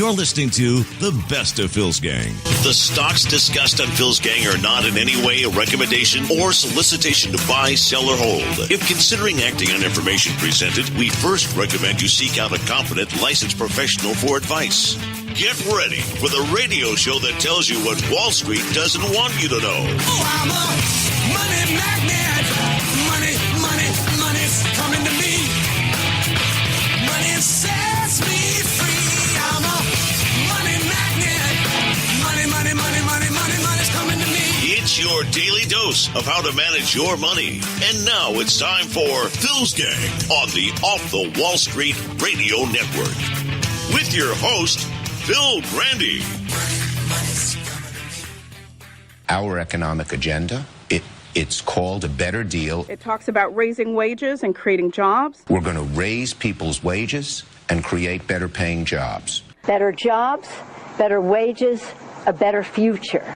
You're listening to The Best of Phil's Gang. The stocks discussed on Phil's Gang are not in any way a recommendation or solicitation to buy, sell, or hold. If considering acting on information presented, we first recommend you seek out a competent, licensed professional for advice. Get ready for the radio show that tells you what Wall Street doesn't want you to know. Oh, I'm a money magnet. Money's coming to me. Money sets me free. I'm a money magnet. Money's coming to me. It's your daily dose of how to manage your money. And now it's time for Phil's Gang on the Off the Wall Street Radio Network. With your host, Phil Grandy. Our economic agenda, it's called A Better Deal. It talks about raising wages and creating jobs. We're going to raise people's wages and create better paying jobs. Better jobs, better wages, a better future.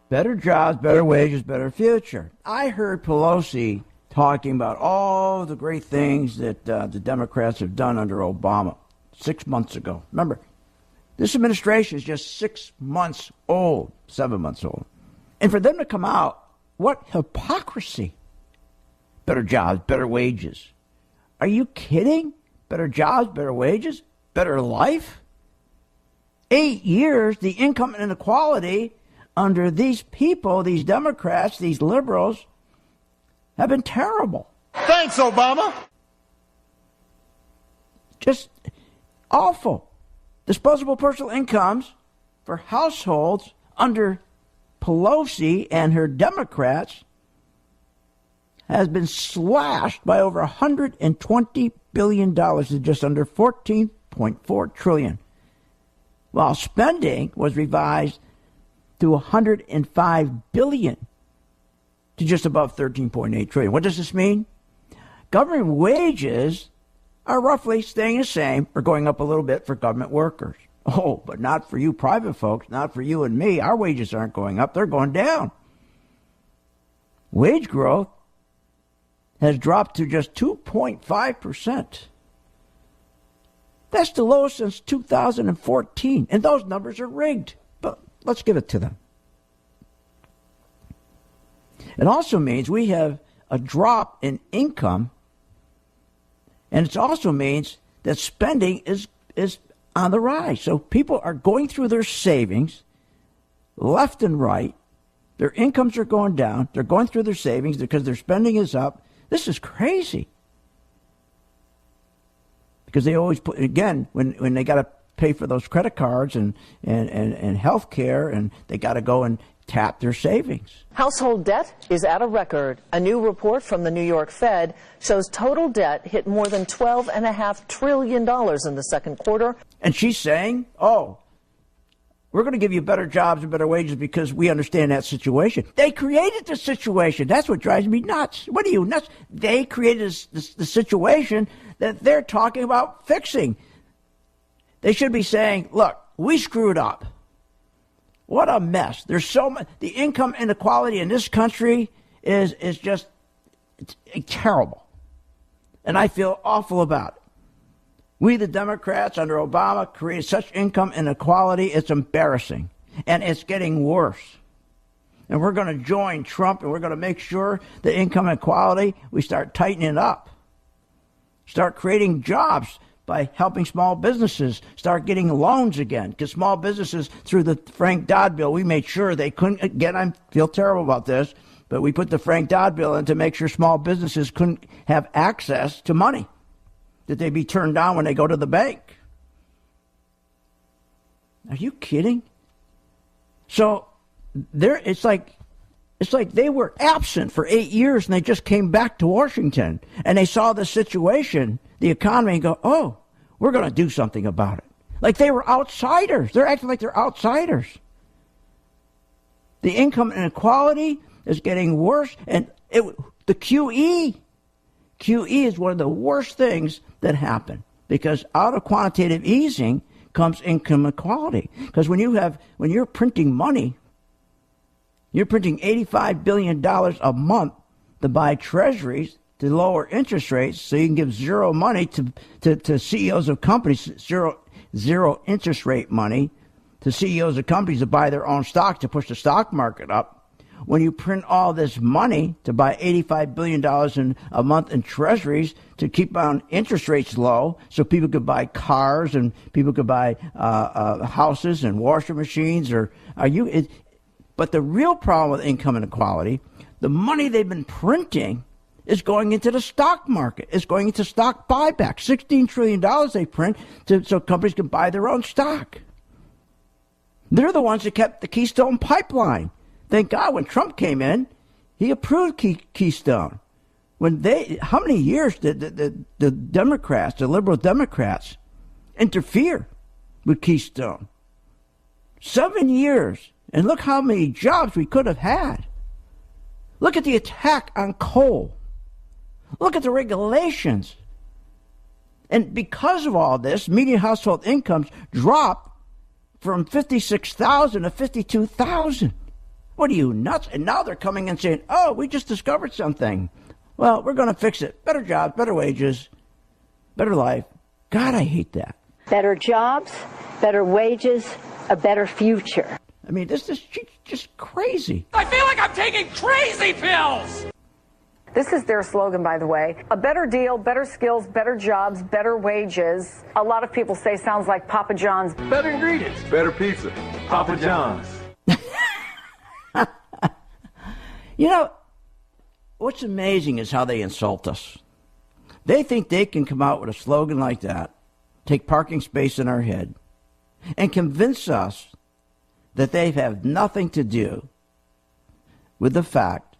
Better jobs, better wages, better future. I heard Pelosi talking about all the great things that the Democrats have done under Obama 6 months ago. Remember, this administration is just 6 months old, 7 months old. And for them to come out, what hypocrisy. Better jobs, better wages. Are you kidding? Better jobs, better wages, better life? 8 years, the income inequality under these people, these Democrats, these liberals, have been terrible. Thanks, Obama. Just awful. Disposable personal incomes for households under Pelosi and her Democrats has been slashed by over $120 billion to just under $14.4 trillion, while spending was revised to $105 billion to just above $13.8 trillion. What does this mean? Government wages are roughly staying the same or going up a little bit for government workers. Oh, but not for you private folks, not for you and me. Our wages aren't going up, they're going down. Wage growth has dropped to just 2.5%. That's the lowest since 2014, and those numbers are rigged, but let's give it to them. It also means we have a drop in income, and it also means that spending is on the rise. So people are going through their savings left and right. Their incomes are going down. They're going through their savings because their spending is up. This is crazy. Because they always put, again, when they got to pay for those credit cards and health care, and they got to go and tap their savings. Household debt is at a record. A new report from the New York Fed shows total debt hit more than $12.5 trillion in the second quarter. And she's saying, oh, we're going to give you better jobs and better wages because we understand that situation. They created the situation. That's what drives me nuts. What are you, nuts? They created the situation that they're talking about fixing. They should be saying, look, we screwed up. What a mess. There's so much. The income inequality in this country is just it's terrible. And I feel awful about it. We, the Democrats under Obama, created such income inequality, it's embarrassing. And it's getting worse. And we're going to join Trump, and we're going to make sure the income inequality, we start tightening up. Start creating jobs by helping small businesses start getting loans again. Because small businesses, through the Frank Dodd bill, we made sure they couldn't, again, I feel terrible about this, but we put the Frank Dodd bill in to make sure small businesses couldn't have access to money, that they'd be turned down when they go to the bank. Are you kidding? So it's like they were absent for 8 years and they just came back to Washington and they saw the situation, the economy, and go, oh, we're going to do something about it. Like they were outsiders. They're acting like they're outsiders. The income inequality is getting worse, and the QE is one of the worst things that happen, because out of quantitative easing comes income inequality. Because when you're printing money, you're printing $85 billion a month to buy treasuries to lower interest rates so you can give zero money to CEOs of companies, zero interest rate money to CEOs of companies to buy their own stock to push the stock market up, when you print all this money to buy $85 billion a month in treasuries to keep on interest rates low so people could buy cars and people could buy houses and washing machines, but the real problem with income inequality, the money they've been printing is going into the stock market. It's going into stock buyback. $16 trillion they print so companies can buy their own stock. They're the ones that kept the Keystone Pipeline. Thank God when Trump came in, he approved Keystone. How many years did the Democrats, the liberal Democrats, interfere with Keystone? 7 years. And look how many jobs we could have had. Look at the attack on coal. Look at the regulations. And because of all this, median household incomes dropped from $56,000 to $52,000. What are you, nuts? And now they're coming and saying, oh, we just discovered something. Well, we're going to fix it. Better jobs, better wages, better life. God, I hate that. Better jobs, better wages, a better future. I mean, this is just crazy. I feel like I'm taking crazy pills! This is their slogan, by the way. A better deal, better skills, better jobs, better wages. A lot of people say sounds like Papa John's. Better ingredients, better pizza. Papa John's. You know, what's amazing is how they insult us. They think they can come out with a slogan like that, take parking space in our head, and convince us that they have nothing to do with the fact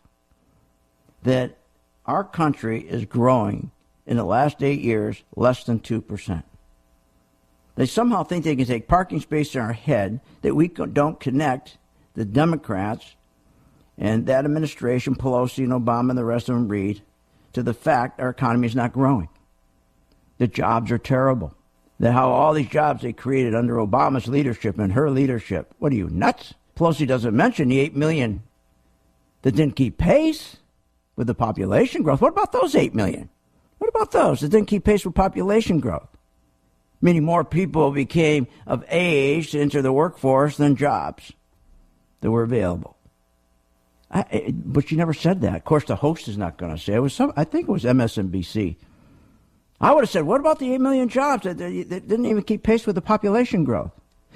that our country is growing in the last 8 years less than 2%. They somehow think they can take parking space in our head, that we don't connect the Democrats and that administration, Pelosi and Obama and the rest of them, Reid, to the fact our economy is not growing. The jobs are terrible. That how all these jobs they created under Obama's leadership and her leadership. What are you, nuts? Pelosi doesn't mention the 8 million that didn't keep pace with the population growth. What about those 8 million? What about those that didn't keep pace with population growth? Meaning more people became of age to enter the workforce than jobs that were available. But she never said that. Of course, the host is not going to say it. I think it was MSNBC. I would have said, what about the 8 million jobs that didn't even keep pace with the population growth?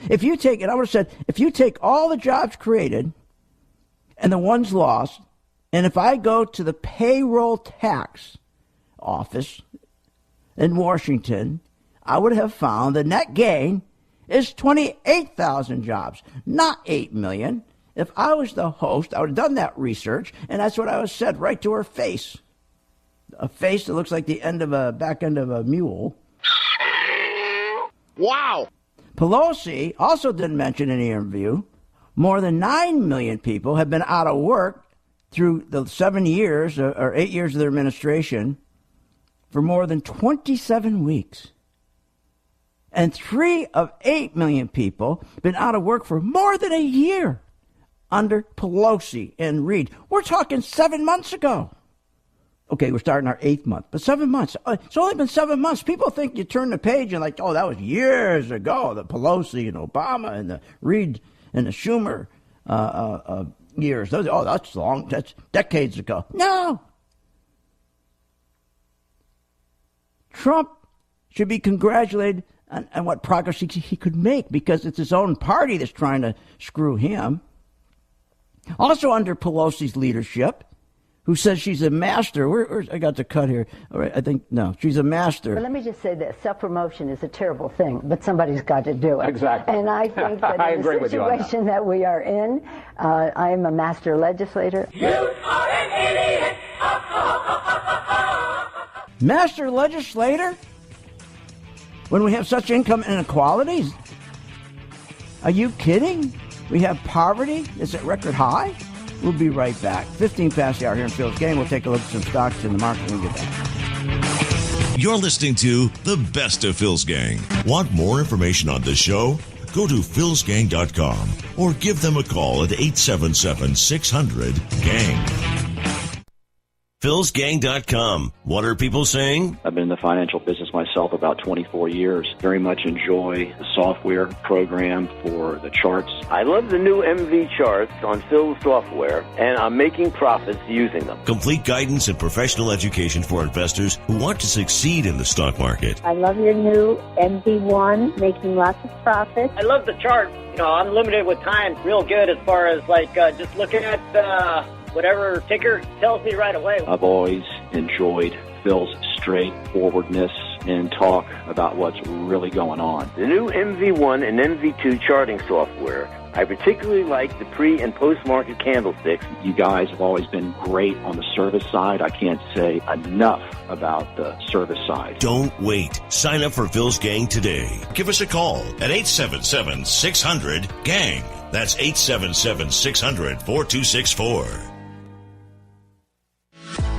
If you take it, I would have said, if you take all the jobs created and the ones lost, and if I go to the payroll tax office in Washington, I would have found the net gain is 28,000 jobs, not 8 million. If I was the host, I would have done that research, and that's what I would have said right to her face. A face that looks like the back end of a mule. Wow. Pelosi also didn't mention in the interview more than 9 million people have been out of work through the 7 years or 8 years of their administration for more than 27 weeks. And 3 of 8 million people been out of work for more than a year under Pelosi and Reid. We're talking 7 months ago. Okay, we're starting our 8th month, but 7 months. It's only been 7 months. People think you turn the page and like, oh, that was years ago, the Pelosi and Obama and the Reid and the Schumer years. That's long. That's decades ago. No. Trump should be congratulated on what progress he could make because it's his own party that's trying to screw him. Also under Pelosi's leadership, who says she's a master. I got the cut here. All right, I think, no, she's a master. But let me just say this. Self-promotion is a terrible thing, but somebody's got to do it. Exactly. And I think that in the situation that we are in, I am a master legislator. You are an idiot! Master legislator? When we have such income inequalities? Are you kidding? We have poverty. It's at record high. We'll be right back. 15 past the hour here in Phil's Gang. We'll take a look at some stocks in the market when we get back. You're listening to The Best of Phil's Gang. Want more information on the show? Go to philsgang.com or give them a call at 877-600-GANG. Phil'sGang.com. What are people saying? I've been in the financial business myself about 24 years. Very much enjoy the software program for the charts. I love the new MV charts on Phil's software, and I'm making profits using them. Complete guidance and professional education for investors who want to succeed in the stock market. I love your new MV1, making lots of profits. I love the chart. Unlimited with time. Real good as far as just looking at whatever ticker tells me right away. I've always enjoyed Phil's straightforwardness and talk about what's really going on. The new MV1 and MV2 charting software. I particularly like the pre- and post-market candlesticks. You guys have always been great on the service side. I can't say enough about the service side. Don't wait. Sign up for Phil's Gang today. Give us a call at 877-600-GANG. That's 877-600-4264.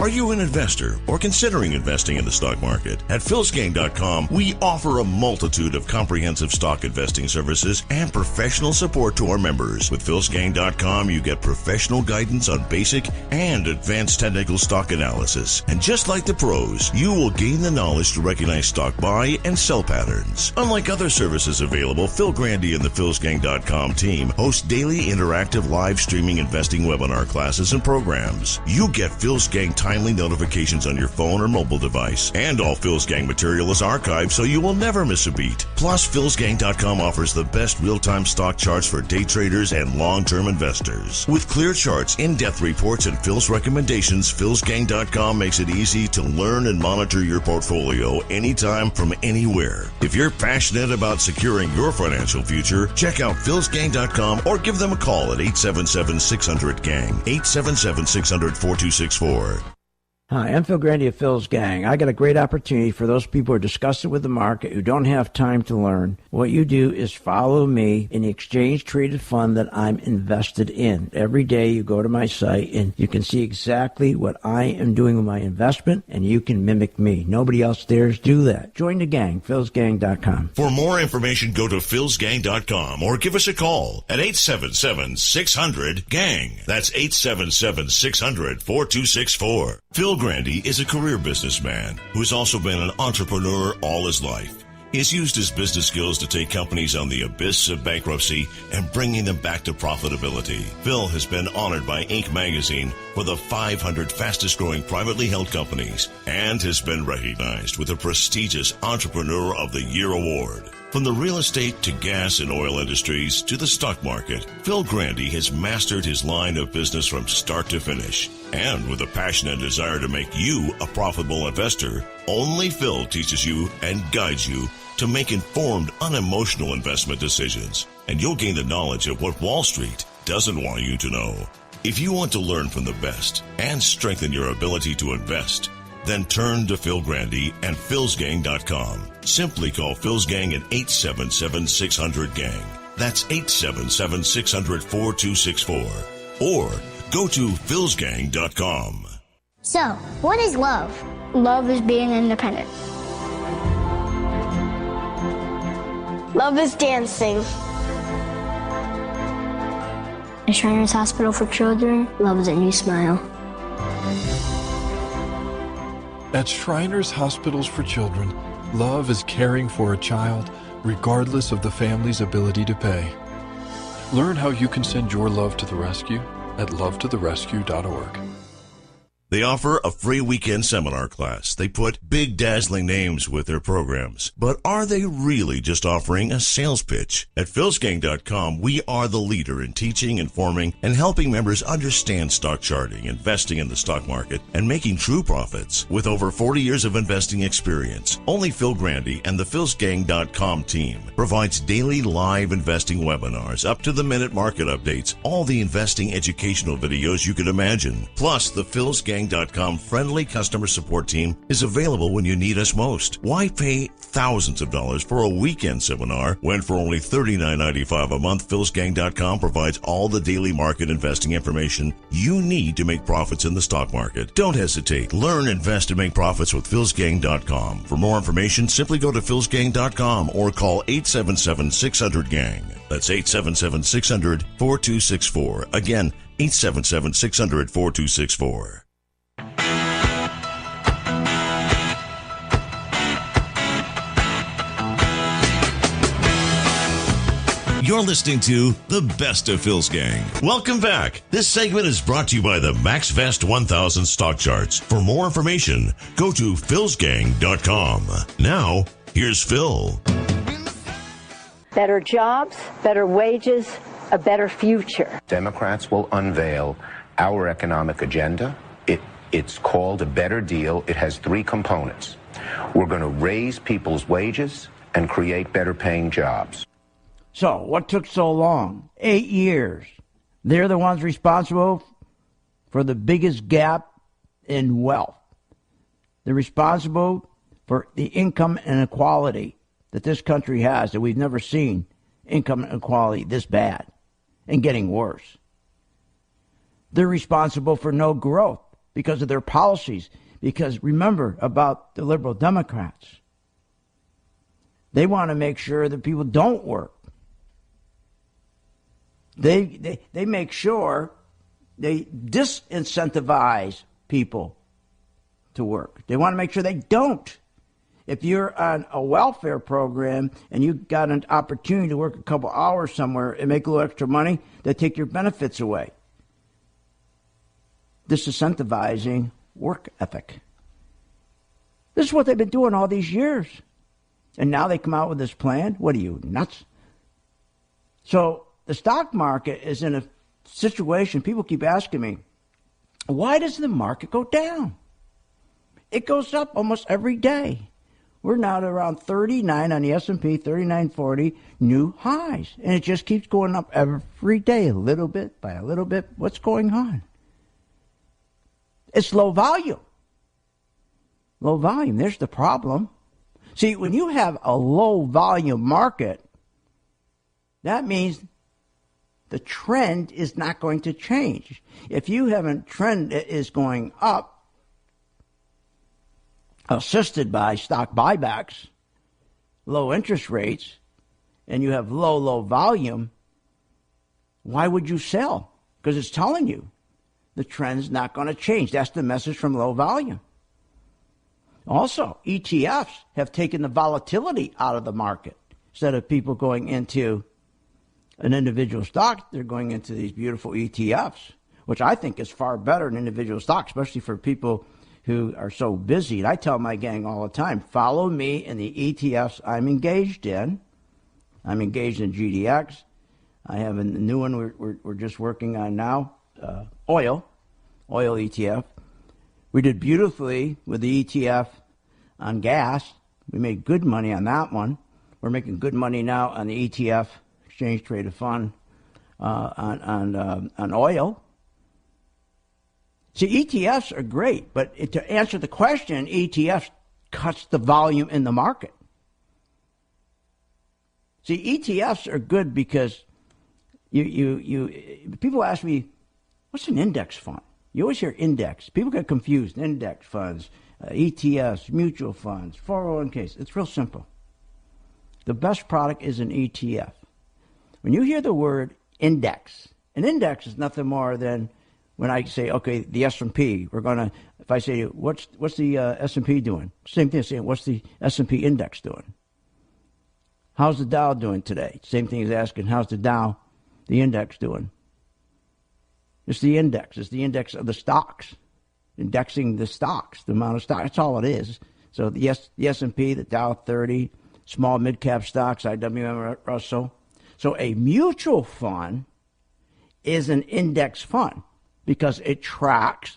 Are you an investor or considering investing in the stock market? At Phil'sGang.com, we offer a multitude of comprehensive stock investing services and professional support to our members. With Phil'sGang.com, you get professional guidance on basic and advanced technical stock analysis. And just like the pros, you will gain the knowledge to recognize stock buy and sell patterns. Unlike other services available, Phil Grandy and the Phil'sGang.com team host daily interactive live streaming investing webinar classes and programs. You get Phil's Gang timely notifications on your phone or mobile device. And all Phil's Gang material is archived so you will never miss a beat. Plus, Phil'sGang.com offers the best real-time stock charts for day traders and long-term investors. With clear charts, in-depth reports, and Phil's recommendations, Phil'sGang.com makes it easy to learn and monitor your portfolio anytime from anywhere. If you're passionate about securing your financial future, check out Phil'sGang.com or give them a call at 877-600-GANG, 877-600-4264. Hi, I'm Phil Grandy of Phil's Gang. I got a great opportunity for those people who are disgusted with the market, who don't have time to learn. What you do is follow me in the exchange-traded fund that I'm invested in. Every day you go to my site and you can see exactly what I am doing with my investment, and you can mimic me. Nobody else dares do that. Join the gang, philsgang.com. For more information, go to philsgang.com or give us a call at 877-600-GANG. That's 877-600-4264. Phil Grandy is a career businessman who has also been an entrepreneur all his life. He has used his business skills to take companies on the abyss of bankruptcy and bringing them back to profitability. Phil has been honored by Inc. magazine for the 500 fastest growing privately held companies and has been recognized with the prestigious Entrepreneur of the Year award. From the real estate to gas and oil industries to the stock market, Phil Grandy has mastered his line of business from start to finish. And with a passion and desire to make you a profitable investor, only Phil teaches you and guides you to make informed, unemotional investment decisions. And you'll gain the knowledge of what Wall Street doesn't want you to know. If you want to learn from the best and strengthen your ability to invest, then turn to Phil Grandy and philsgang.com. Simply call Phil's Gang at 877-600-GANG. That's 877-600-4264. Or go to philsgang.com. So, what is love? Love is being independent. Love is dancing. At Shriners Hospital for Children, love is a new smile. At Shriners Hospitals for Children, love is caring for a child regardless of the family's ability to pay. Learn how you can send your love to the rescue at lovetotherescue.org. They offer a free weekend seminar class. They put big dazzling names with their programs. But are they really just offering a sales pitch? At philsgang.com, we are the leader in teaching, informing, and helping members understand stock charting, investing in the stock market, and making true profits. With over 40 years of investing experience, only Phil Grandy and the philsgang.com team provides daily live investing webinars, up-to-the-minute market updates, all the investing educational videos you could imagine. Plus, the philsgang.com friendly customer support team is available when you need us most. Why pay thousands of dollars for a weekend seminar when for only $39.95 a month, philsgang.com provides all the daily market investing information you need to make profits in the stock market? Don't hesitate. Learn, invest, and make profits with philsgang.com. For more information, simply go to philsgang.com or call 877-600-GANG. That's 877-600-4264. Again, 877-600-4264. You're listening to the best of Phil's Gang. Welcome back. This segment is brought to you by the MaxVest 1000 stock charts. For more information, go to philsgang.com. Now, here's Phil. Better jobs, better wages, a better future. Democrats will unveil our economic agenda. It's called a better deal. It has three components. We're going to raise people's wages and create better paying jobs. So, what took so long? 8 years. They're the ones responsible for the biggest gap in wealth. They're responsible for the income inequality that this country has, that we've never seen income inequality this bad and getting worse. They're responsible for no growth because of their policies. Because remember about the liberal Democrats. They want to make sure that people don't work. They make sure they disincentivize people to work. They want to make sure they don't. If you're on a welfare program and you got an opportunity to work a couple hours somewhere and make a little extra money, they take your benefits away. Disincentivizing work ethic. This is what they've been doing all these years. And now they come out with this plan? What are you, nuts? So the stock market is in a situation, people keep asking me, why does the market go down? It goes up almost every day. We're now at around 39 on the S&P, 3940 new highs. And it just keeps going up every day, a little bit by a little bit. What's going on? It's low volume. Low volume, there's the problem. See, when you have a low volume market, that means the trend is not going to change. If you have a trend that is going up, assisted by stock buybacks, low interest rates, and you have low volume, why would you sell? Because it's telling you the trend's not going to change. That's the message from low volume. Also, ETFs have taken the volatility out of the market. Instead of people going into an individual stock, they're going into these beautiful ETFs, which I think is far better than individual stocks, especially for people who are so busy. And I tell my gang all the time, follow me in the ETFs I'm engaged in. I'm engaged in GDX. I have a new one we're just working on now, oil ETF. We did beautifully with the ETF on gas. We made good money on that one. We're making good money now on the ETF, exchange traded fund, on oil. See, ETFs are great, but to answer the question, ETFs cuts the volume in the market. See, ETFs are good because people ask me, what's an index fund? You always hear index. People get confused. Index funds, ETFs, mutual funds, 401ks. It's real simple. The best product is an ETF. When you hear the word index, an index is nothing more than when I say, okay, the S&P, if I say, what's the S&P doing? Same thing as saying, what's the S&P index doing? How's the Dow doing today? Same thing as asking, how's the Dow, the index doing? It's the index. It's the index of the stocks, indexing the stocks, the amount of stocks. That's all it is. So the S&P, the Dow 30, small mid-cap stocks, IWM Russell. So a mutual fund is an index fund because it tracks,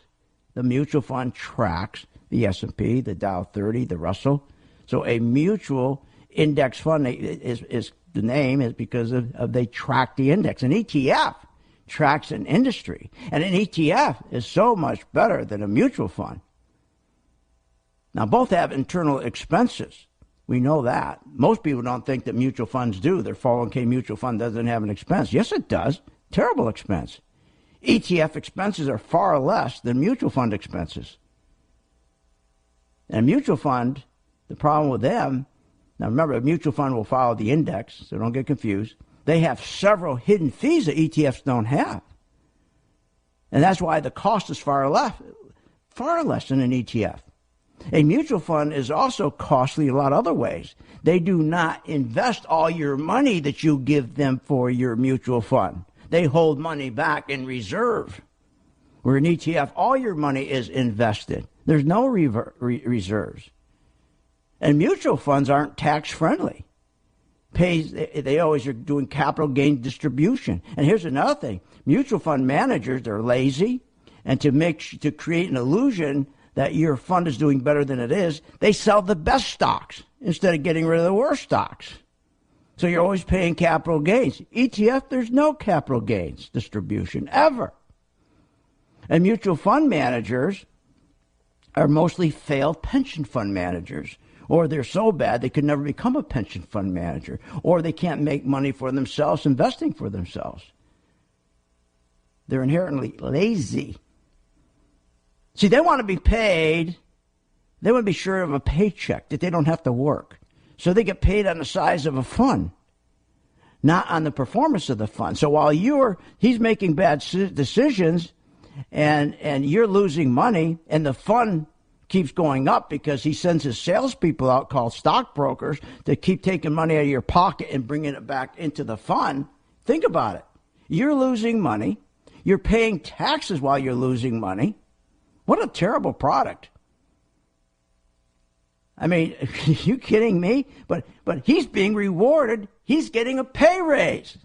the mutual fund tracks the S&P, the Dow 30, the Russell. So a mutual index fund is the name is because of they track the index. An ETF tracks an industry. And an ETF is so much better than a mutual fund. Now, both have internal expenses. We know that. Most people don't think that mutual funds do. Their 401k mutual fund doesn't have an expense. Yes, it does. Terrible expense. ETF expenses are far less than mutual fund expenses. And a mutual fund, the problem with them, now remember, a mutual fund will follow the index, so don't get confused. They have several hidden fees that ETFs don't have. And that's why the cost is far less than an ETF. A mutual fund is also costly a lot of other ways. They do not invest all your money that you give them for your mutual fund. They hold money back in reserve. Where an ETF, all your money is invested. There's no reserves. And mutual funds aren't tax-friendly. They always are doing capital gain distribution. And here's another thing. Mutual fund managers, they're lazy. And to create an illusion that your fund is doing better than it is, they sell the best stocks instead of getting rid of the worst stocks. So you're always paying capital gains. ETF, there's no capital gains distribution ever. And mutual fund managers are mostly failed pension fund managers. Or they're so bad they could never become a pension fund manager. Or they can't make money for themselves investing for themselves. They're inherently lazy. See, they want to be paid. They want to be sure of a paycheck, that they don't have to work. So they get paid on the size of a fund, not on the performance of the fund. So while he's making bad decisions and you're losing money and the fund keeps going up because he sends his salespeople out called stockbrokers to keep taking money out of your pocket and bringing it back into the fund, think about it. You're losing money. You're paying taxes while you're losing money. What a terrible product. I mean, are you kidding me? But he's being rewarded. He's getting a pay raise.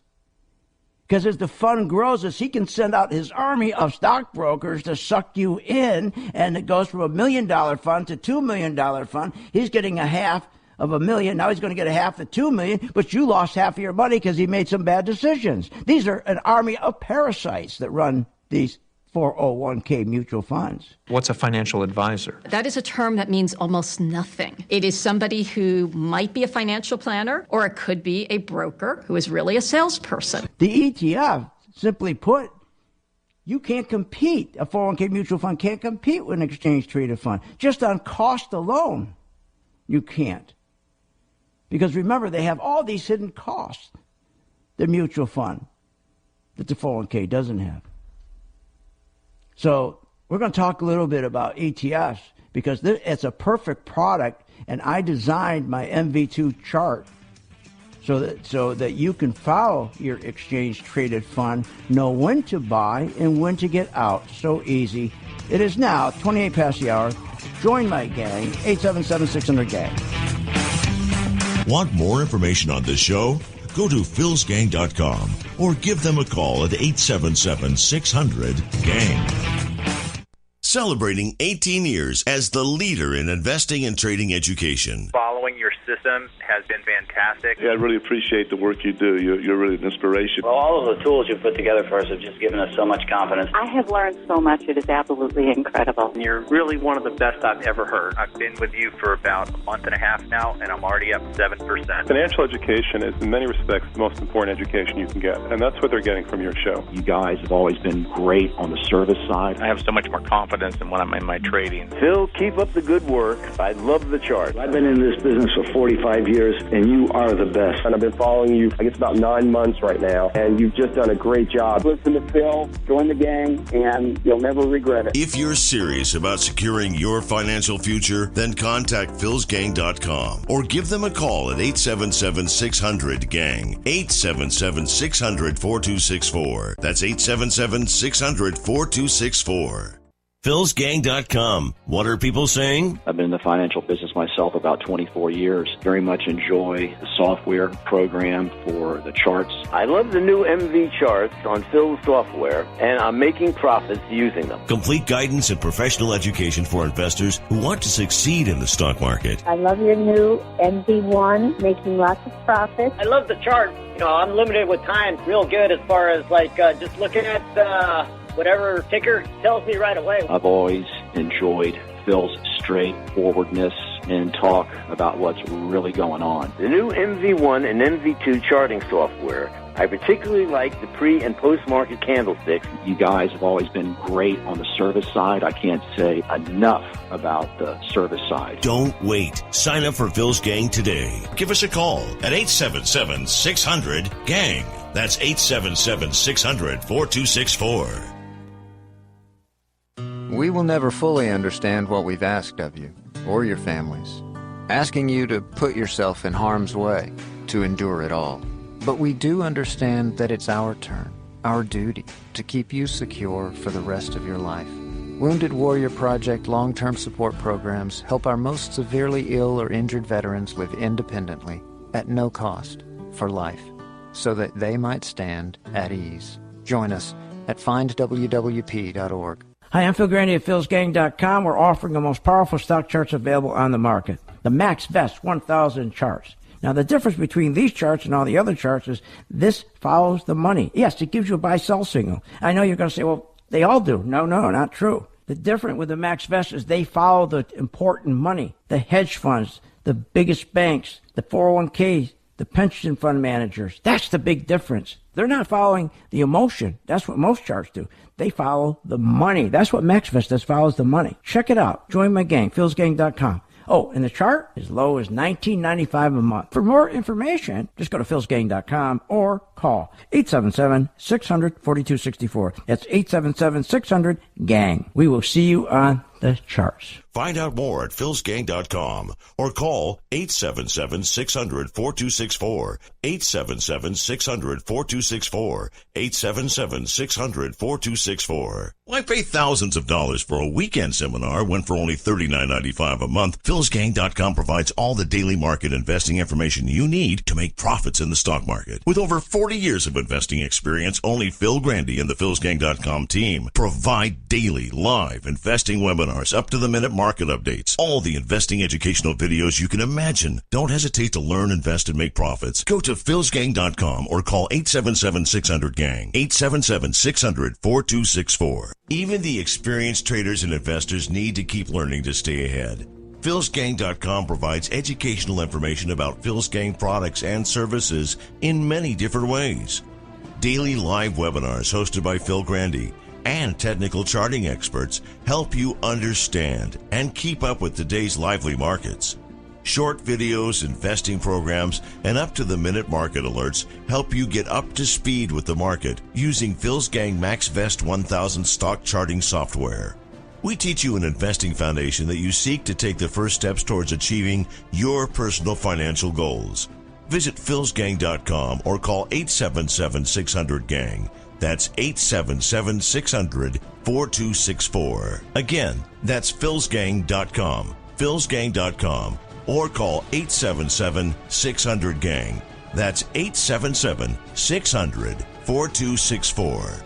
Because as the fund grows, as he can send out his army of stockbrokers to suck you in, and it goes from $1 million fund to $2 million fund, he's getting $500,000. Now he's going to get half of $2 million, but you lost half of your money because he made some bad decisions. These are an army of parasites that run these 401k mutual funds. What's a financial advisor? That is a term that means almost nothing. It is somebody who might be a financial planner, or it could be a broker who is really a salesperson. The ETF, simply put, you can't compete. A 401k mutual fund can't compete with an exchange-traded fund. Just on cost alone, you can't. Because remember, they have all these hidden costs, the mutual fund, that the 401k doesn't have. So we're going to talk a little bit about ETFs because it's a perfect product, and I designed my MV2 chart so that you can follow your exchange-traded fund, know when to buy and when to get out. So easy. It is now 28 past the hour. Join my gang, 877-600-GANG. Want more information on this show? Go to philsgang.com or give them a call at 877-600-GANG. Celebrating 18 years as the leader in investing and trading education. Following your system has been fantastic. Yeah, I really appreciate the work you do. You're really an inspiration. Well, all of the tools you've put together for us have just given us so much confidence. I have learned so much. It is absolutely incredible. You're really one of the best I've ever heard. I've been with you for about a month and a half now, and I'm already up 7%. Financial education is, in many respects, the most important education you can get, and that's what they're getting from your show. You guys have always been great on the service side. I have so much more confidence than when I'm in my trading. Phil, keep up the good work. I love the chart. I've been in this business for 45 years, and you are the best. And I've been following you, I guess, about 9 months right now, and you've just done a great job. Listen to Phil, join the gang, and you'll never regret it. If you're serious about securing your financial future, then contact philsgang.com or give them a call at 877-600-GANG, 877-600-4264. That's 877-600-4264. philsgang.com. What are people saying? I've been in the financial business myself about 24 years. Very much enjoy the software program for the charts. I love the new MV charts on Phil's software, and I'm making profits using them. Complete guidance and professional education for investors who want to succeed in the stock market. I love your new MV1, making lots of profits. I love the chart. You know, I'm limited with time. Real good as far as just looking at whatever ticker tells me right away. I've always enjoyed Phil's straightforwardness and talk about what's really going on. The new MV1 and MV2 charting software. I particularly like the pre- and post-market candlesticks. You guys have always been great on the service side. I can't say enough about the service side. Don't wait. Sign up for Phil's Gang today. Give us a call at 877-600-GANG. That's 877-600-4264. We will never fully understand what we've asked of you. or your families, asking you to put yourself in harm's way to endure it all. But we do understand that it's our turn, our duty, to keep you secure for the rest of your life. Wounded Warrior Project long-term support programs help our most severely ill or injured veterans live independently, at no cost, for life, so that they might stand at ease. Join us at findwwp.org. Hi, I'm Phil Grandy at philsgang.com. We're offering the most powerful stock charts available on the market, the Max Vest 1000 charts. Now, the difference between these charts and all the other charts is this follows the money. Yes, it gives you a buy-sell signal. I know you're going to say, well, they all do. No, not true. The difference with the Max Vest is they follow the important money, the hedge funds, the biggest banks, the 401ks, the pension fund managers. That's the big difference. They're not following the emotion. That's what most charts do. They follow the money. That's what Max Vest does, follows the money. Check it out. Join my gang, philsgang.com. Oh, and the chart as low as $19.95 a month. For more information, just go to philsgang.com or call 877-600-4264. That's 877-600-GANG. We will see you on the charts. Find out more at philsgang.com or call 877-600-4264, 877-600-4264, 877-600-4264. Why pay thousands of dollars for a weekend seminar when for only $39.95 a month? philsgang.com provides all the daily market investing information you need to make profits in the stock market. With over 40 years of investing experience, only Phil Grandy and the philsgang.com team provide daily live investing webinars, up-to-the-minute market updates, all the investing educational videos you can imagine. Don't hesitate to learn, invest, and make profits. Go to philsgang.com or call 877-600-GANG, 877-600-4264. Even the experienced traders and investors need to keep learning to stay ahead. philsgang.com provides educational information about Phil's Gang products and services in many different ways. Daily live webinars hosted by Phil Grandy and technical charting experts help you understand and keep up with today's lively markets. Short videos, investing programs, and up-to-the-minute market alerts help you get up to speed with the market using Phil's Gang Max Vest 1000 stock charting software. We teach you an investing foundation that you seek to take the first steps towards achieving your personal financial goals. Visit philsgang.com or call 877-600-GANG. That's 877-600-4264. Again, that's philsgang.com, philsgang.com, or call 877-600-GANG. That's 877-600-4264.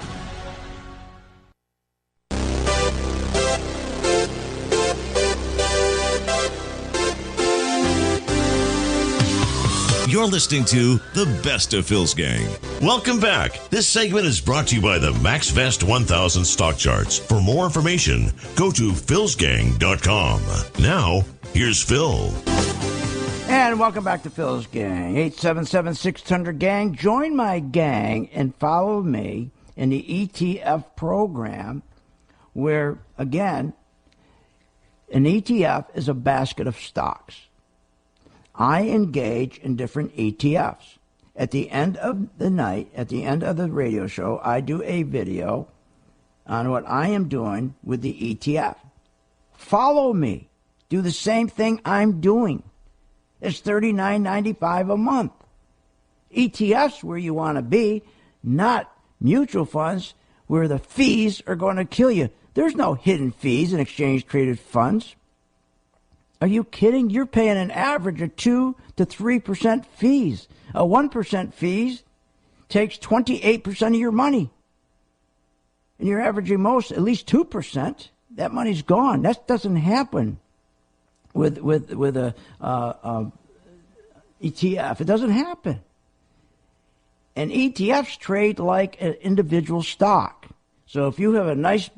You're listening to The Best of Phil's Gang. Welcome back. This segment is brought to you by the Max Vest 1000 stock charts. For more information, go to philsgang.com. Now, here's Phil. And welcome back to Phil's Gang. 877-600-GANG. Join my gang and follow me in the ETF program where, again, an ETF is a basket of stocks. I engage in different ETFs. At the end of the night, at the end of the radio show, I do a video on what I am doing with the ETF. Follow me. Do the same thing I'm doing. It's $39.95 a month. ETFs where you want to be, not mutual funds where the fees are going to kill you. There's no hidden fees in exchange-traded funds. Are you kidding? You're paying an average of 2 to 3% fees. A 1% fees takes 28% of your money. And you're averaging most at least 2%. That money's gone. That doesn't happen with a ETF. It doesn't happen. And ETFs trade like an individual stock. So if you have a nice,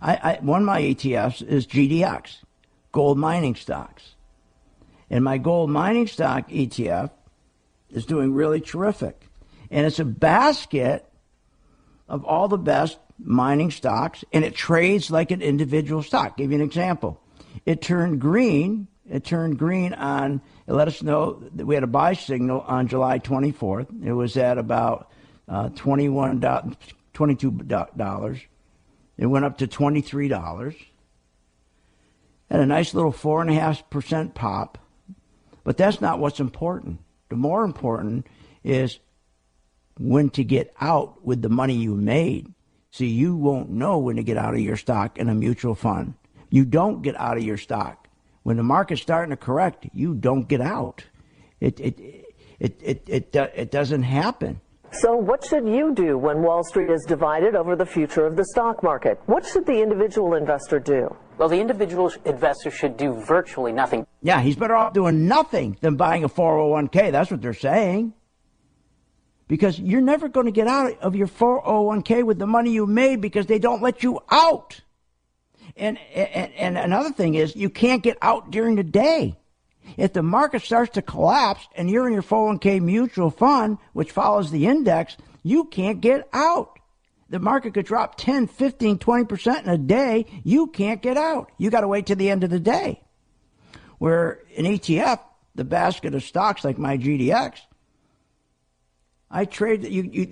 one of my ETFs is GDX. Gold mining stocks. And my gold mining stock ETF is doing really terrific. And it's a basket of all the best mining stocks, and it trades like an individual stock. I'll give you an example. It turned green on, it let us know that we had a buy signal on July 24th. It was at about $22. It went up to $23. Had a nice little 4.5% pop. But that's not what's important. The more important is when to get out with the money you made. See, you won't know when to get out of your stock in a mutual fund. You don't get out of your stock. When the market's starting to correct, you don't get out. It doesn't happen. So what should you do when Wall Street is divided over the future of the stock market? What should the individual investor do? Well, the individual investor should do virtually nothing. Yeah, he's better off doing nothing than buying a 401k. That's what they're saying. Because you're never going to get out of your 401k with the money you made because they don't let you out. And another thing is you can't get out during the day. If the market starts to collapse and you're in your 401k mutual fund, which follows the index, you can't get out. The market could drop 10, 15, 20% in a day. You can't get out. You got to wait till the end of the day. Where an ETF, the basket of stocks like my GDX, they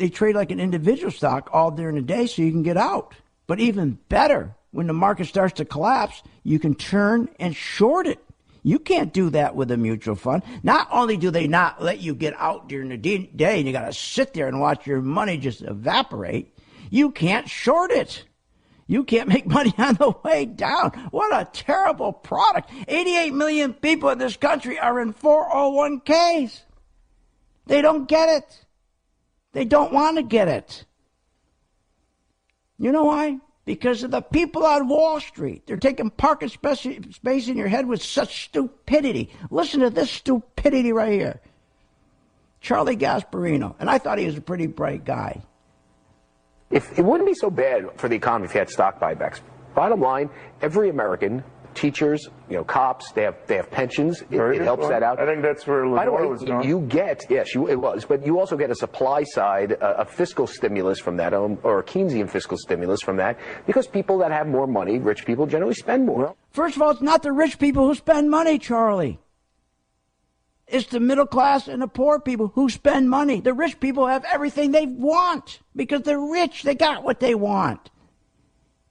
trade like an individual stock all during the day so you can get out. But even better, when the market starts to collapse, you can turn and short it. You can't do that with a mutual fund. Not only do they not let you get out during the day and you got to sit there and watch your money just evaporate, you can't short it. You can't make money on the way down. What a terrible product. 88 million people in this country are in 401ks. They don't get it. They don't want to get it. You know why? Because of the people on Wall Street. They're taking parking space in your head with such stupidity. Listen to this stupidity right here. Charlie Gasparino. And I thought he was a pretty bright guy. It wouldn't be so bad for the economy if you had stock buybacks. Bottom line, every American, teachers, cops, they have pensions. It helps that out. I think that's where Lenore was going. You get, it was, but you also get a supply side, a fiscal stimulus from that, or a Keynesian fiscal stimulus from that, because people that have more money, rich people, generally spend more. First of all, it's not the rich people who spend money, Charlie. It's the middle class and the poor people who spend money. The rich people have everything they want because they're rich. They got what they want.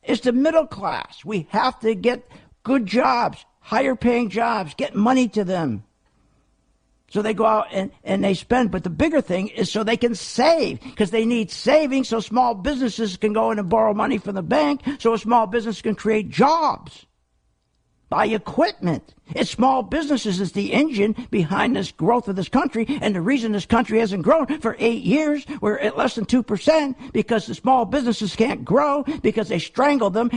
It's the middle class. We have to get good jobs, higher paying jobs, get money to them. So they go out and they spend. But the bigger thing is so they can save, because they need savings so small businesses can go in and borrow money from the bank, so a small business can create jobs, buy equipment. It's small businesses is the engine behind this growth of this country, and the reason this country hasn't grown for 8 years, we're at less than 2%, because the small businesses can't grow, because they strangled them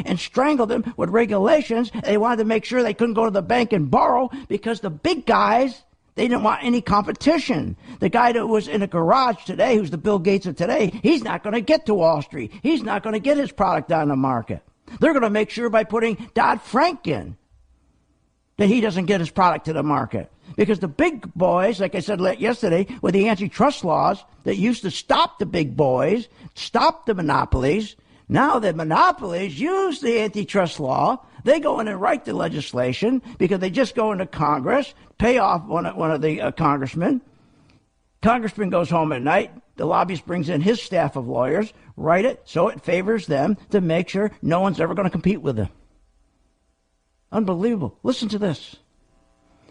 with regulations. They wanted to make sure they couldn't go to the bank and borrow, because the big guys, they didn't want any competition. The guy that was in a garage today, who's the Bill Gates of today, he's not going to get to Wall Street. He's not going to get his product on the market. They're going to make sure by putting Dodd-Frank in that he doesn't get his product to the market. Because the big boys, like I said yesterday, with the antitrust laws that used to stop the big boys, stop the monopolies, now that monopolies use the antitrust law, they go in and write the legislation because they just go into Congress, pay off one of the congressmen. Congressman goes home at night. The lobbyist brings in his staff of lawyers, write it so it favors them to make sure no one's ever going to compete with them. Unbelievable. Listen to this.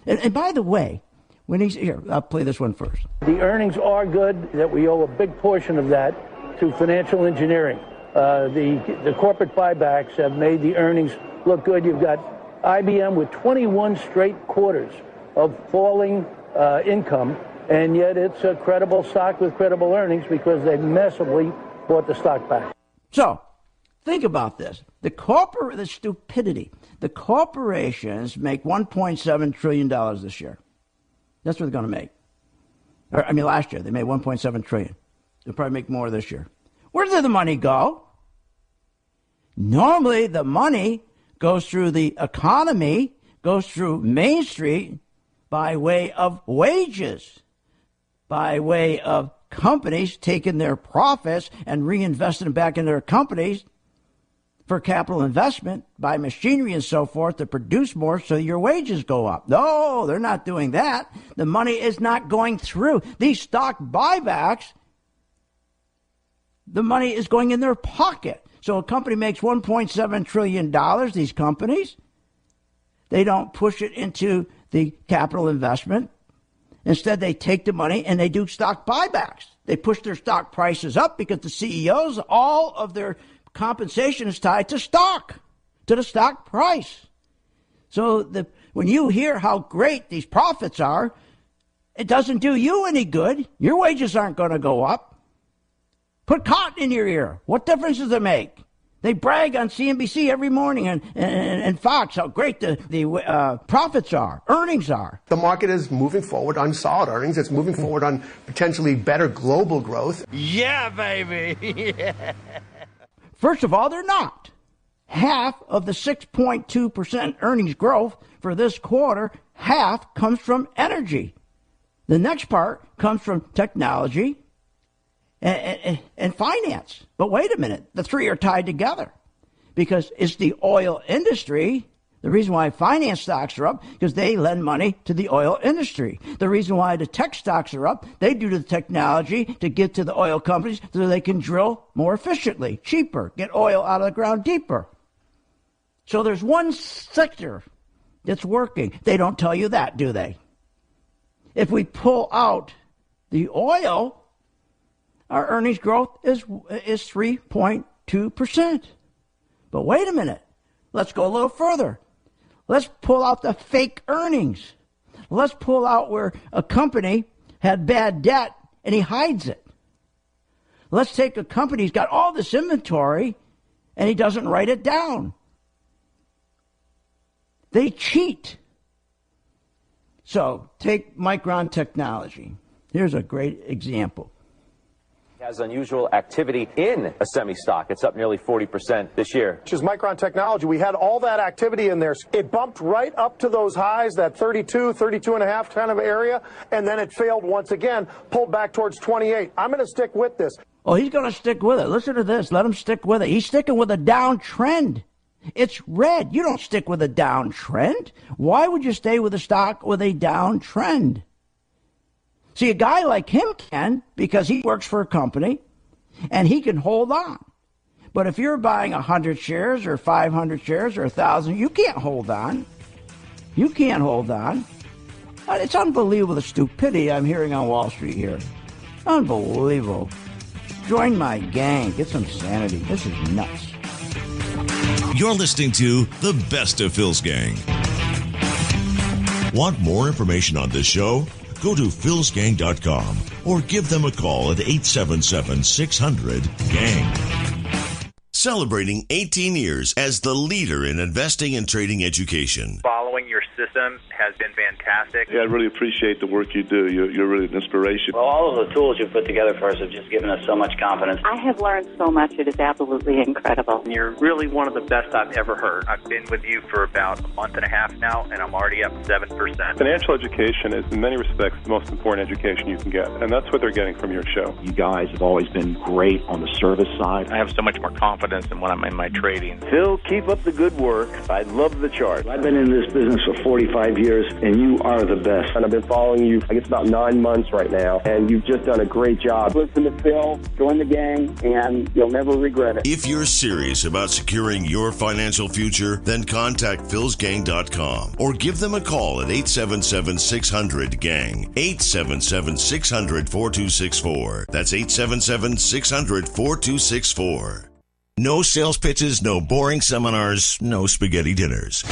And by the way, when he's here, I'll play this one first. The earnings are good, that we owe a big portion of that to financial engineering. The corporate buybacks have made the earnings look good. You've got IBM with 21 straight quarters of falling income, and yet it's a credible stock with credible earnings because they massively bought the stock back. So, think about this. The stupidity. The corporations make $1.7 trillion this year. That's what they're going to make. Last year they made $1.7 trillion. They'll probably make more this year. Where did the money go? Normally the money goes through the economy, goes through Main Street by way of wages, by way of companies taking their profits and reinvesting them back in their companies for capital investment, by machinery and so forth to produce more so your wages go up. No, they're not doing that. The money is not going through. These stock buybacks, the money is going in their pocket. So a company makes $1.7 trillion, these companies. They don't push it into the capital investment. Instead, they take the money and they do stock buybacks. They push their stock prices up because the CEOs, all of their compensation is tied to stock, to the stock price. So when you hear how great these profits are, it doesn't do you any good. Your wages aren't going to go up. Put cotton in your ear. What difference does it make? They brag on CNBC every morning and Fox how great the profits are, earnings are. The market is moving forward on solid earnings. It's moving forward on potentially better global growth. Yeah, baby. Yeah. First of all, they're not. Half of the 6.2% earnings growth for this quarter, half comes from energy. The next part comes from technology and finance. But wait a minute, the three are tied together because it's the oil industry. The reason why finance stocks are up, because they lend money to the oil industry. The reason why the tech stocks are up, they do the technology to get to the oil companies so they can drill more efficiently, cheaper, get oil out of the ground deeper. So there's one sector that's working. They don't tell you that, do they? If we pull out the oil, our earnings growth is 3.2%. But wait a minute. Let's go a little further. Let's pull out the fake earnings. Let's pull out where a company had bad debt and he hides it. Let's take a company who's got all this inventory and he doesn't write it down. They cheat. So take Micron Technology. Here's a great example. Has unusual activity in a semi stock. It's up nearly 40% this year. Which is Micron Technology. We had all that activity in there. It bumped right up to those highs, that 32 and a half kind of area, and then it failed once again, pulled back towards 28. I'm going to stick with this. Oh, he's going to stick with it. Listen to this. Let him stick with it. He's sticking with a downtrend. It's red. You don't stick with a downtrend. Why would you stay with a stock with a downtrend? See, a guy like him can, because he works for a company and he can hold on. But if you're buying 100 shares or 500 shares or 1,000, you can't hold on. You can't hold on. It's unbelievable the stupidity I'm hearing on Wall Street here. Unbelievable. Join my gang. Get some sanity. This is nuts. You're listening to the Best of Phil's Gang. Want more information on this show? Go to philsgang.com or give them a call at 877-600-GANG. Celebrating 18 years as the leader in investing and trading education. Following your system has been fantastic. Yeah, I really appreciate the work you do. You're really an inspiration. Well, all of the tools you've put together for us have just given us so much confidence. I have learned so much. It is absolutely incredible. You're really one of the best I've ever heard. I've been with you for about a month and a half now, and I'm already up 7%. Financial education is, in many respects, the most important education you can get, and that's what they're getting from your show. You guys have always been great on the service side. I have so much more confidence in when I'm in my trading. Phil, keep up the good work. I love the chart. I've been in this business for 45 years, and you are the best. And I've been following you, I guess, about 9 months right now, and you've just done a great job. Listen to Phil, join the gang, and you'll never regret it. If you're serious about securing your financial future, then contact philsgang.com or give them a call at 877-600-GANG, 877-600-4264. That's 877-600-4264. No sales pitches, no boring seminars, no spaghetti dinners.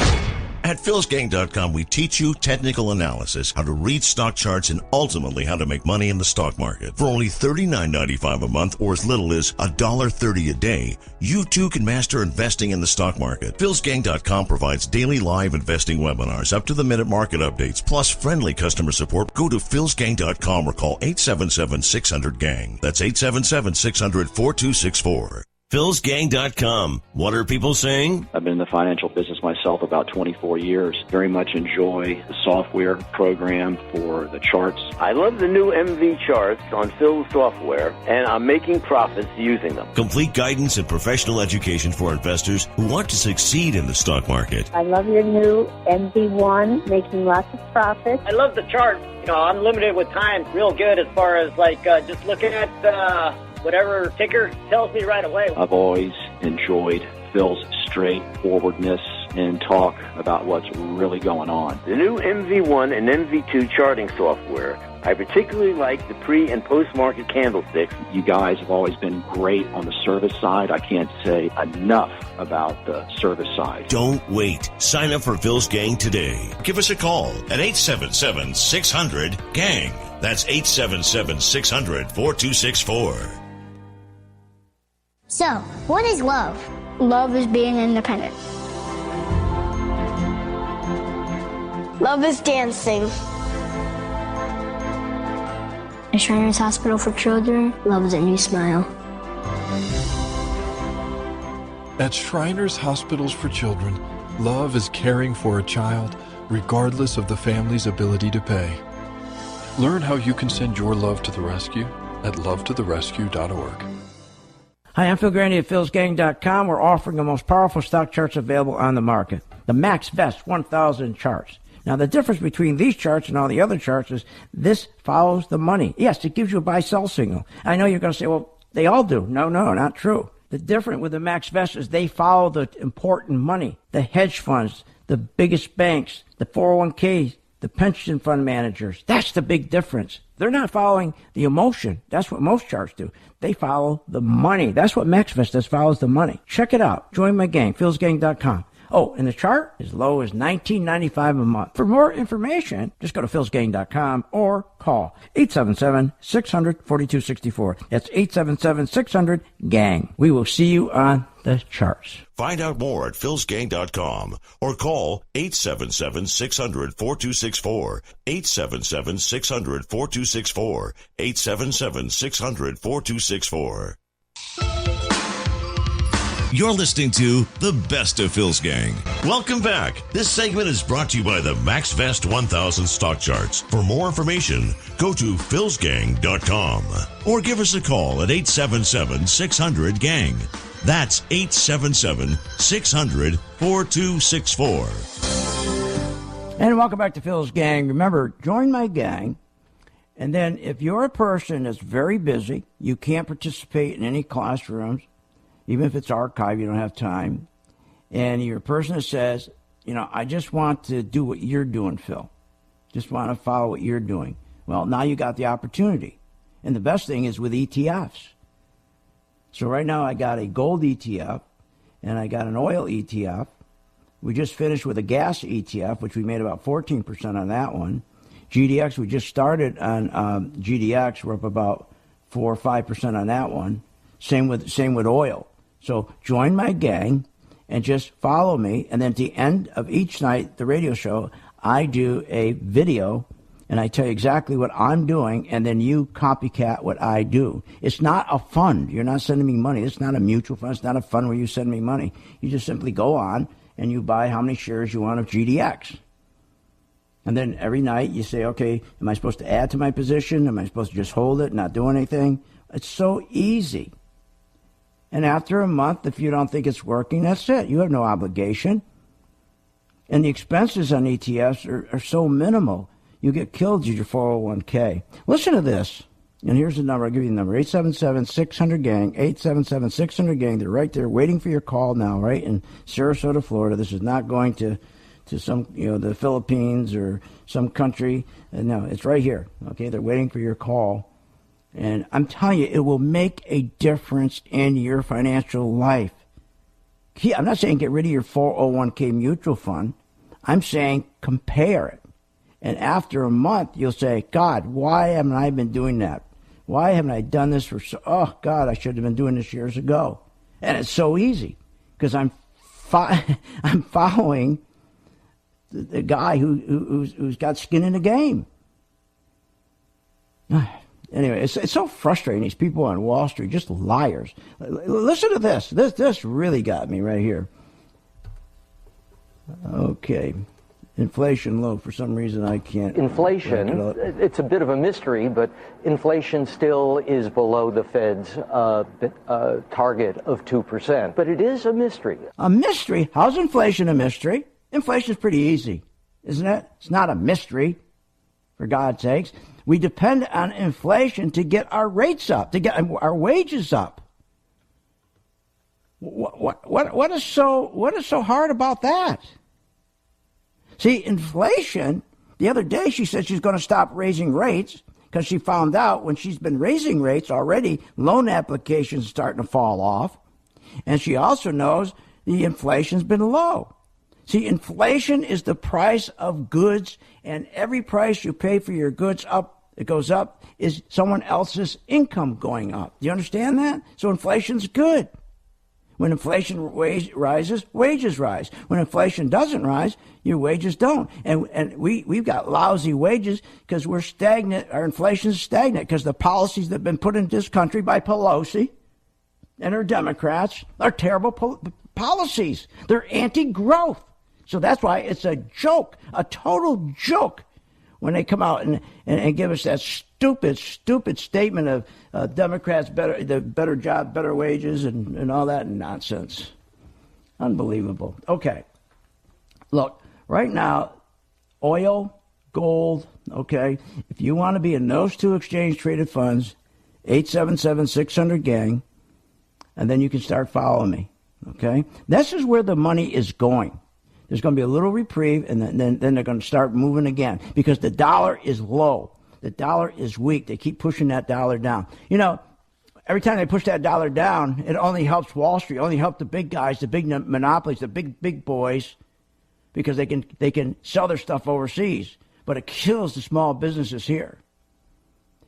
At philsgang.com, we teach you technical analysis, how to read stock charts, and ultimately how to make money in the stock market. For only $39.95 a month, or as little as $1.30 a day, you too can master investing in the stock market. philsgang.com provides daily live investing webinars, up-to-the-minute market updates, plus friendly customer support. Go to philsgang.com or call 877-600-GANG. That's 877-600-4264. philsgang.com. What are people saying? I've been in the financial business myself about 24 years. Very much enjoy the software program for the charts. I love the new MV charts on Phil's software, and I'm making profits using them. Complete guidance and professional education for investors who want to succeed in the stock market. I love your new MV1, making lots of profits. I love the chart. You know, I'm limited with time. Real good as far as just looking at whatever ticker tells me right away. I've always enjoyed Phil's straightforwardness, and talk about what's really going on. The new MV1 and MV2 charting software. I particularly like the pre- and post-market candlesticks. You guys have always been great on the service side. I can't say enough about the service side. Don't wait. Sign up for Phil's Gang today. Give us a call at 877-600-GANG. That's 877-600-4264. So, what is love? Love is being independent. Love is dancing. At Shriners Hospital for Children, love is a new smile. At Shriners Hospitals for Children, love is caring for a child regardless of the family's ability to pay. Learn how you can send your love to the rescue at lovetotherescue.org. Hi, I'm Phil Grandy at philsgang.com. We're offering the most powerful stock charts available on the market, the MaxVest 1000 charts. Now, the difference between these charts and all the other charts is this follows the money. Yes, it gives you a buy-sell signal. I know you're going to say, well, they all do. No, not true. The difference with the MaxVest is they follow the important money, the hedge funds, the biggest banks, the 401ks, the pension fund managers. That's the big difference. They're not following the emotion. That's what most charts do. They follow the money. That's what MaxVest does, follows the money. Check it out. Join my gang, philsgang.com. Oh, and the chart is as low as $19.95 a month. For more information, just go to philsgang.com or call 877-600-4264. That's 877-600-GANG. We will see you on the charts. Find out more at philsgang.com or call 877-600-4264, 877-600-4264, 877-600-4264. You're listening to The Best of Phil's Gang. Welcome back. This segment is brought to you by the MaxVest 1000 stock charts. For more information, go to philsgang.com or give us a call at 877-600-GANG. That's 877-600-4264. And welcome back to Phil's Gang. Remember, join my gang. And then if you're a person that's very busy, you can't participate in any classrooms, even if it's archived, you don't have time. And you're a person that says, I just want to do what you're doing, Phil. Just want to follow what you're doing. Well, now you got the opportunity. And the best thing is with ETFs. So right now I got a gold ETF and I got an oil ETF. We just finished with a gas ETF, which we made about 14% on that one. GDX, we just started on GDX. We're up about 4 or 5% on that one. Same with oil. So join my gang and just follow me. And then at the end of each night, the radio show, I do a video and I tell you exactly what I'm doing. And then you copycat what I do. It's not a fund. You're not sending me money. It's not a mutual fund. It's not a fund where you send me money. You just simply go on and you buy how many shares you want of GDX. And then every night you say, okay, am I supposed to add to my position? Am I supposed to just hold it, not do anything? It's so easy. And after a month, if you don't think it's working, that's it. You have no obligation. And the expenses on ETFs are so minimal. You get killed with your 401k. Listen to this. And here's the number. I'll give you the number. 877-600-GANG. 877-600-GANG. They're right there waiting for your call now, right in Sarasota, Florida. This is not going to some, the Philippines or some country. No, it's right here. Okay, they're waiting for your call. And I'm telling you, it will make a difference in your financial life. I'm not saying get rid of your 401k mutual fund. I'm saying compare it. And after a month, you'll say, God, why haven't I been doing that? Why haven't I done this oh, God, I should have been doing this years ago. And it's so easy because I'm following the guy who's got skin in the game. Anyway, it's so frustrating. These people on Wall Street, just liars. Listen to this. This really got me right here. Okay. Inflation low. For some reason, I can't. Inflation, it's a bit of a mystery, but inflation still is below the Fed's target of 2%. But it is a mystery. A mystery? How's inflation a mystery? Inflation's pretty easy, isn't it? It's not a mystery, for God's sakes. We depend on inflation to get our rates up, to get our wages up. What is so hard about that? See, inflation, the other day she said she's going to stop raising rates because she found out when she's been raising rates already, loan applications starting to fall off. And she also knows the inflation's been low. See, inflation is the price of goods, and every price you pay for your goods it goes up, is someone else's income going up. Do you understand that? So inflation's good. When inflation rises, wages rise. When inflation doesn't rise, your wages don't. And we've got lousy wages because we're stagnant. Our inflation is stagnant because the policies that have been put in this country by Pelosi and her Democrats are terrible policies. They're anti-growth. So that's why it's a joke, a total joke, when they come out and give us that stupid statement of Democrats better job, better wages, and all that nonsense. Unbelievable. Okay. Look, right now, oil, gold, okay, if you want to be in those two exchange-traded funds, 877-600-GANG, and then you can start following me, okay? This is where the money is going. There's going to be a little reprieve, and then they're going to start moving again because the dollar is low. The dollar is weak. They keep pushing that dollar down. You know, every time they push that dollar down, it only helps Wall Street, only helps the big guys, the big monopolies, the big boys, because they can sell their stuff overseas. But it kills the small businesses here.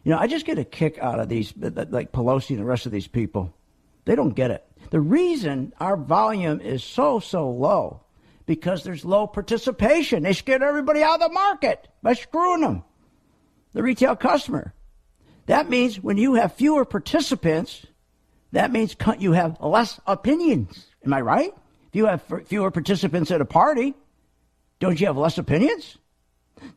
You know, I just get a kick out of these, like Pelosi and the rest of these people. They don't get it. The reason our volume is so low, because there's low participation. They scared everybody out of the market by screwing them, the retail customer. That means when you have fewer participants, that means you have less opinions. Am I right? If you have fewer participants at a party, don't you have less opinions?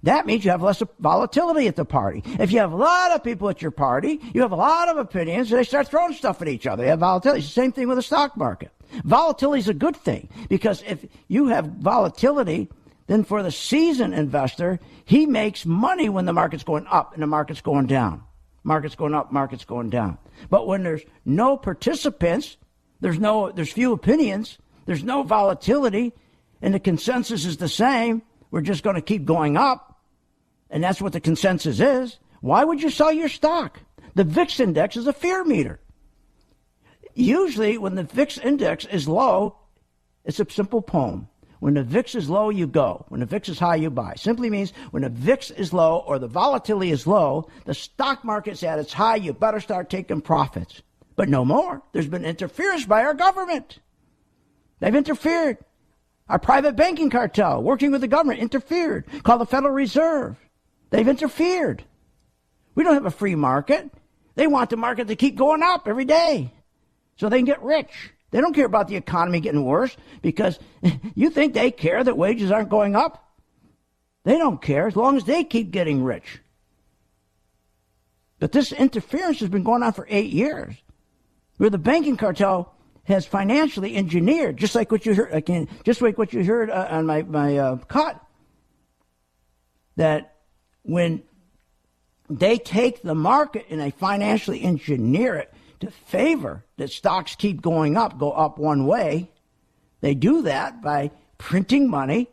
That means you have less volatility at the party. If you have a lot of people at your party, you have a lot of opinions, and they start throwing stuff at each other. You have volatility. It's the same thing with the stock market. Volatility is a good thing, because if you have volatility, then for the seasoned investor, he makes money when the market's going up and the market's going down. Market's going up, market's going down. But when there's no participants, there's few opinions, there's no volatility, and the consensus is the same, we're just going to keep going up, and that's what the consensus is. Why would you sell your stock? The VIX index is a fear meter. Usually when the VIX index is low, it's a simple poem. When the VIX is low, you go. When the VIX is high, you buy. Simply means when the VIX is low or the volatility is low, the stock market's at its high, you better start taking profits. But no more. There's been interference by our government. They've interfered. Our private banking cartel, working with the government, interfered, called the Federal Reserve. They've interfered. We don't have a free market. They want the market to keep going up every day so they can get rich. They don't care about the economy getting worse, because you think they care that wages aren't going up? They don't care as long as they keep getting rich. But this interference has been going on for 8 years, where the banking cartel has financially engineered, just like what you heard, on my cut, that when they take the market and they financially engineer it to favor that stocks keep going up, go up one way, they do that by printing money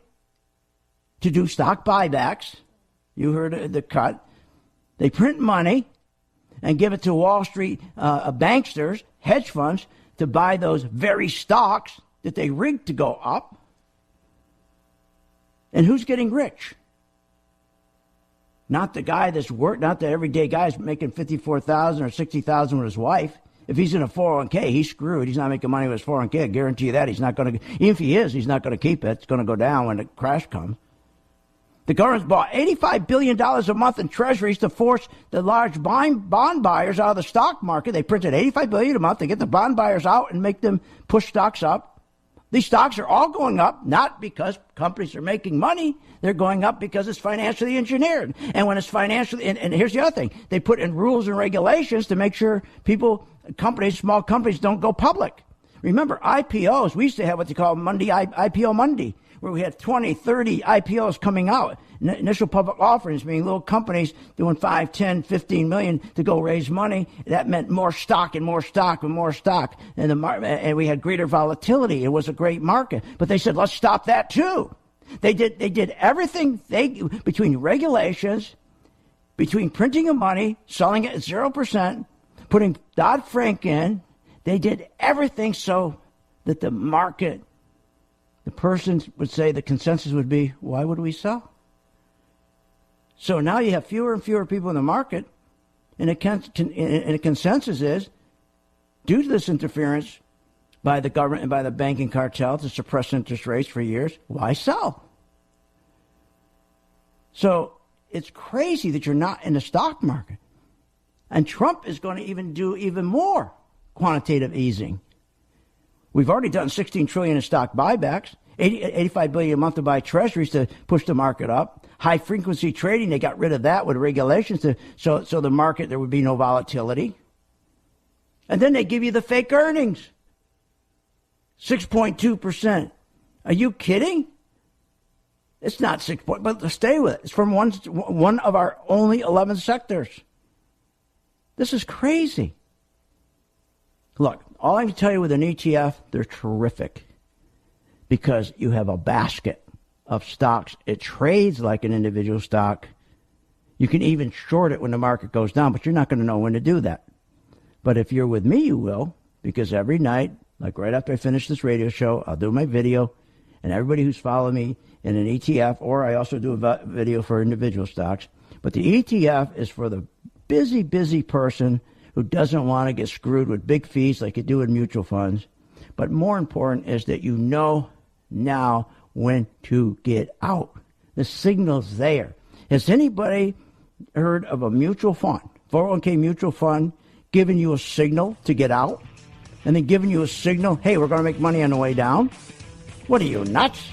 to do stock buybacks. You heard the cut. They print money and give it to Wall Street banksters, hedge funds, to buy those very stocks that they rigged to go up. And who's getting rich? Not the guy that's not the everyday guy's making $54,000 or $60,000 with his wife. If he's in a 401k, he's screwed. He's not making money with his 401k. I guarantee you that. He's not going to, even if he is, he's not going to keep it. It's going to go down when the crash comes. The government's bought $85 billion a month in treasuries to force the large bond buyers out of the stock market. They printed $85 billion a month to get the bond buyers out and make them push stocks up. These stocks are all going up, not because companies are making money. They're going up because it's financially engineered. And when it's financially, and here's the other thing, they put in rules and regulations to make sure small companies don't go public. Remember, IPOs, we used to have what they call IPO Monday, where we had 20, 30 IPOs coming out, initial public offerings, meaning little companies doing 5, 10, 15 million to go raise money. That meant more stock and more stock and more stock. And we had greater volatility. It was a great market. But they said, let's stop that too. They did everything between regulations, between printing of money, selling it at 0%, putting Dodd-Frank in. They did everything so that the market, the person would say, the consensus would be, why would we sell? So now you have fewer and fewer people in the market, and the consensus is, due to this interference by the government and by the banking cartel to suppress interest rates for years, why sell? So it's crazy that you're not in the stock market. And Trump is going to even do even more quantitative easing. We've already done $16 trillion in stock buybacks, $85 billion a month to buy treasuries to push the market up. High frequency trading, they got rid of that with regulations so the market, there would be no volatility. And then they give you the fake earnings. 6.2%. Are you kidding? It's not 6 point, but stay with it. It's from one of our only 11 sectors. This is crazy. Look, all I can tell you with an ETF, they're terrific because you have a basket of stocks. It trades like an individual stock. You can even short it when the market goes down, but you're not going to know when to do that. But if you're with me, you will, because every night, like right after I finish this radio show, I'll do my video, and everybody who's followed me in an ETF, or I also do a video for individual stocks. But the ETF is for the busy person who doesn't want to get screwed with big fees like you do in mutual funds. But more important is that you know now when to get out. The signal's there. Has anybody heard of a mutual fund, 401k mutual fund, giving you a signal to get out? And then giving you a signal, hey, we're going to make money on the way down? What are you, nuts?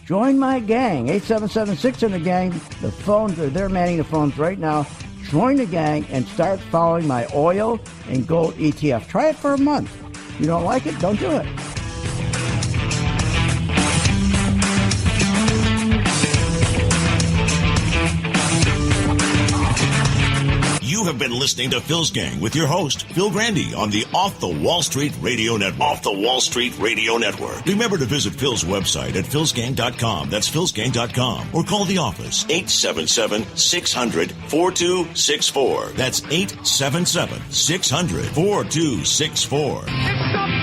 Join my gang, 877-600-GANG. The phones are there, manning the phones right now. Join the gang and start following my oil and gold ETF. Try it for a month. You don't like it? Don't do it. You have been listening to Phil's Gang with your host, Phil Grandy, on the Off the Wall Street Radio Network. Off the Wall Street Radio Network. Remember to visit Phil's website at philsgang.com. That's philsgang.com. Or call the office, 877-600-4264. That's 877-600-4264.